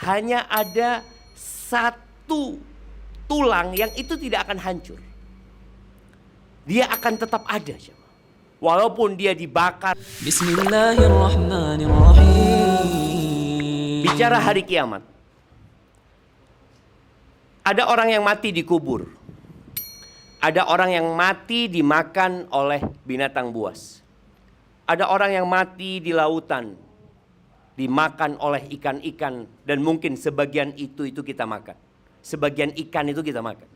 hanya ada satu tulang yang itu tidak akan hancur. Dia akan tetap ada, walaupun dia dibakar. Bismillahirrahmanirrahim. Bicara hari kiamat. Ada orang yang mati dikubur. Ada orang yang mati dimakan oleh binatang buas. Ada orang yang mati di lautan, dimakan oleh ikan-ikan, dan mungkin sebagian itu kita makan. Sebagian ikan itu kita makan.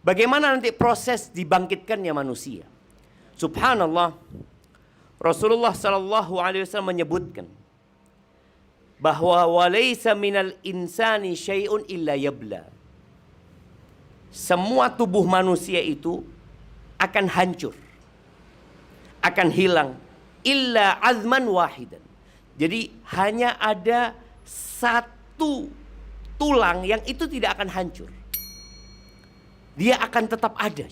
Bagaimana nanti proses dibangkitkannya manusia? Subhanallah, Rasulullah sallallahu alaihi wasallam menyebutkan bahwa walaysa minal insani syai'un illa yabla. Semua tubuh manusia itu akan hancur, akan hilang, illa azman wahidan. Jadi hanya ada satu tulang yang itu tidak akan hancur. Dia akan tetap ada,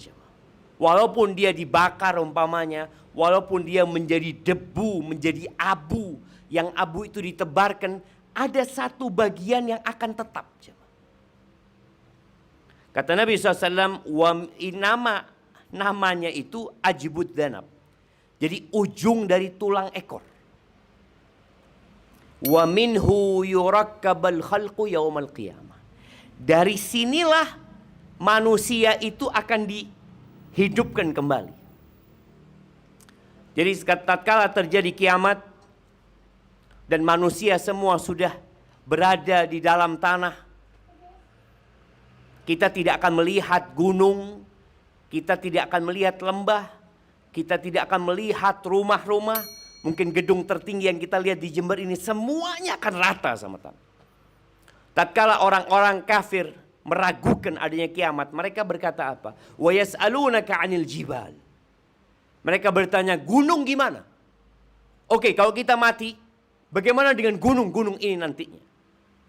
walaupun dia dibakar umpamanya, walaupun dia menjadi debu, menjadi abu, yang abu itu ditebarkan, ada satu bagian yang akan tetap. Kata Nabi SAW, namanya itu ajibud danab. Jadi ujung dari tulang ekor. Wa minhu yurakkabal khalqu yaumal qiyamah. Dari sinilah manusia itu akan dihidupkan kembali. Jadi tatkala terjadi kiamat dan manusia semua sudah berada di dalam tanah, kita tidak akan melihat gunung, kita tidak akan melihat lembah, kita tidak akan melihat rumah-rumah. Mungkin gedung tertinggi yang kita lihat di Jember ini semuanya akan rata sama tanah. Tatkala orang-orang kafir meragukan adanya kiamat, mereka berkata apa? Wa yas'alunaka 'anil jibal. Mereka bertanya, gunung gimana? Oke, kalau kita mati, bagaimana dengan gunung-gunung ini nantinya?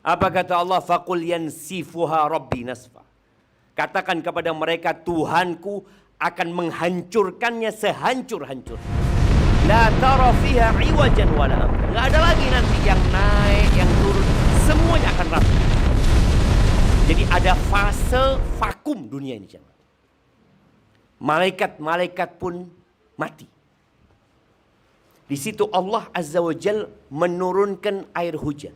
Apa kata Allah? Faqul yansifuha rabbi nasfa. Katakan kepada mereka, Tuhanku akan menghancurkannya sehancur-hancur. La tara fiha iwajan wala amta. Enggak ada lagi nanti yang naik, yang turun, semuanya akan rata. Jadi ada fase vakum dunia ini. Malaikat-malaikat pun mati. Di situ Allah Azza wa Jal menurunkan air hujan.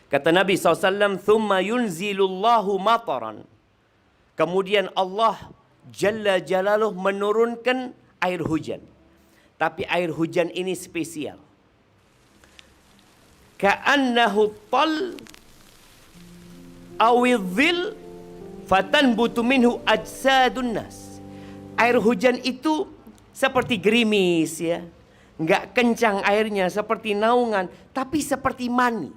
Kata Nabi SAW, thumma yunzilullahu mataran. Kemudian Allah Jalla Jalaluh menurunkan air hujan. Tapi air hujan ini spesial. Ka'annahu tal awidhil fatanbutu minhu ajsadun nas. Air hujan itu seperti gerimis, ya. Enggak kencang airnya, seperti naungan, tapi seperti mani.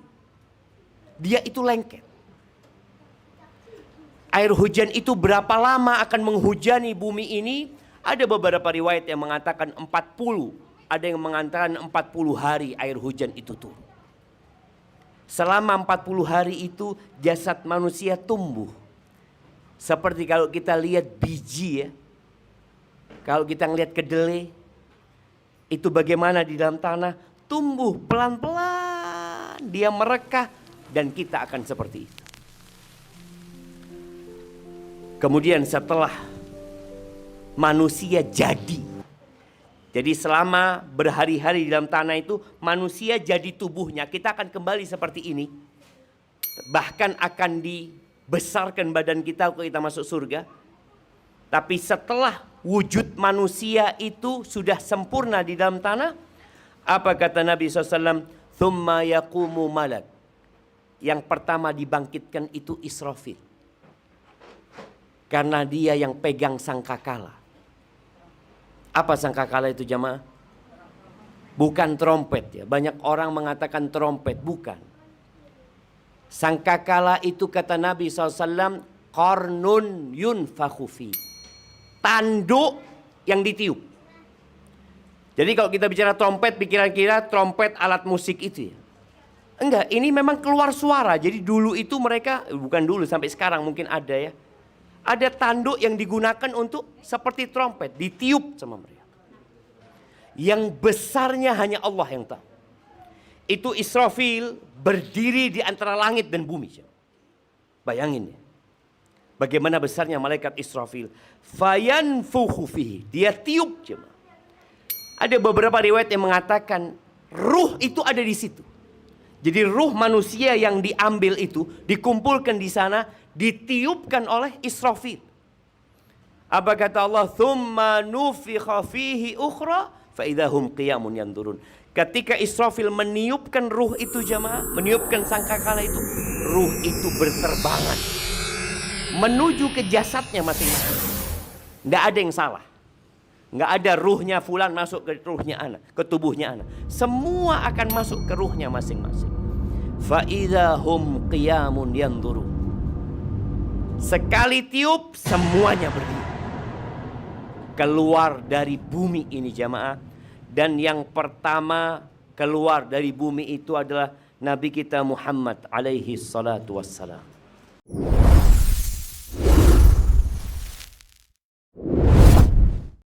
Dia itu lengket. Air hujan itu berapa lama akan menghujani bumi ini? Ada beberapa riwayat yang mengatakan 40. Ada yang mengatakan 40 hari air hujan itu turun. Selama 40 hari itu jasad manusia tumbuh. Seperti kalau kita lihat biji, ya. Kalau kita ngelihat kedelai, itu bagaimana di dalam tanah? Tumbuh pelan-pelan, dia merekah, dan kita akan seperti itu. Kemudian setelah manusia jadi selama berhari-hari di dalam tanah itu, manusia jadi tubuhnya, kita akan kembali seperti ini. Bahkan akan dibesarkan badan kita kalau kita masuk surga. Tapi setelah wujud manusia itu sudah sempurna di dalam tanah, apa kata Nabi SAW? Thumma yaqumu malak. Yang pertama dibangkitkan itu Israfil. Karena dia yang pegang sangkakala. Apa sangkakala itu, jamaah? Bukan trompet, ya. Banyak orang mengatakan trompet, bukan. Sangkakala itu kata Nabi SAW, qarnun yunfakhu fi. Tanduk yang ditiup. Jadi kalau kita bicara trompet, pikiran kita trompet alat musik itu, ya. Enggak, ini memang keluar suara. Jadi dulu itu mereka, bukan dulu, sampai sekarang mungkin ada, ya. Ada tanduk yang digunakan untuk seperti trompet, ditiup sama mereka. Yang besarnya hanya Allah yang tahu. Itu Israfil berdiri di antara langit dan bumi. Bayangin ya. Bagaimana besarnya malaikat Israfil. Fayanfukhu fihi. Dia tiup jemaah. Ada beberapa riwayat yang mengatakan ruh itu ada di situ. Jadi ruh manusia yang diambil itu dikumpulkan di sana, ditiupkan oleh Israfil. Apa kata Allah? Thumma nufikha fihi ukhra fa idahum qiyamun yanzurun. Ketika Israfil meniupkan ruh itu jemaah, meniupkan sangkakala itu, ruh itu berterbangan menuju ke jasadnya masing-masing. Tidak ada yang salah. Nggak ada ruhnya fulan masuk ke ruhnya ana, ke tubuhnya ana. Semua akan masuk ke ruhnya masing-masing. Fa idahum qiyamun yanzurun. Sekali tiup semuanya berdiri. Keluar dari bumi ini jamaah. Dan yang pertama keluar dari bumi itu adalah Nabi kita Muhammad alaihi salatu wassalam.